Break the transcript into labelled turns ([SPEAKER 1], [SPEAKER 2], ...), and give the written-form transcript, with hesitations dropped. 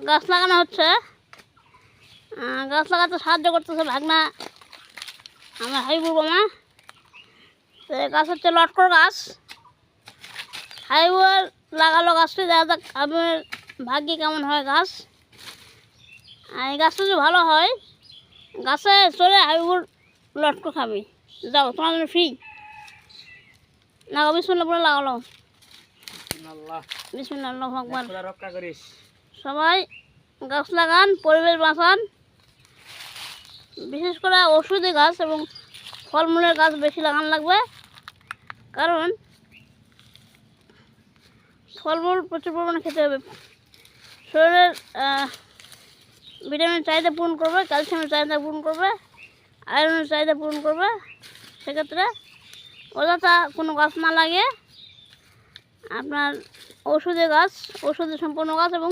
[SPEAKER 1] গাছ লাগানো হচ্ছে। গাছ লাগাতে সাহায্য করতেছে ভাগনা আমার হাইবুর বোমা। তো গাছ হচ্ছে লটকর গাছ। হাইবুর লাগালো গাছটি, দেখা যাক আমার ভাগ্যে কেমন হয় গাছ। এই গাছটা যদি ভালো হয় গাছে চলে হাইবুর লটকো খাবে। যাও তোমার জন্য ফ্রি। লাগাও, বিসমিল্লাহ বলে লাগালো। বিসমিল্লাহ, আল্লাহু আকবার। সবাই গাছ লাগান, পরিবেশ বাঁচান। বিশেষ করে ওষুধি গাছ এবং ফলমূলের গাছ বেশি লাগানো লাগবে, কারণ ফলমূল প্রচুর পরিমাণে খেতে হবে। শরীরের ভিটামিনের চাহিদা পূরণ করবে, ক্যালসিয়ামের চাহিদা পূরণ করবে, আয়রনের চাহিদা পূরণ করবে। সেক্ষেত্রে অযথা কোনো গাছ না লাগিয়ে আপনার ঔষধি গাছ, ঔষধি সম্পন্ন গাছ এবং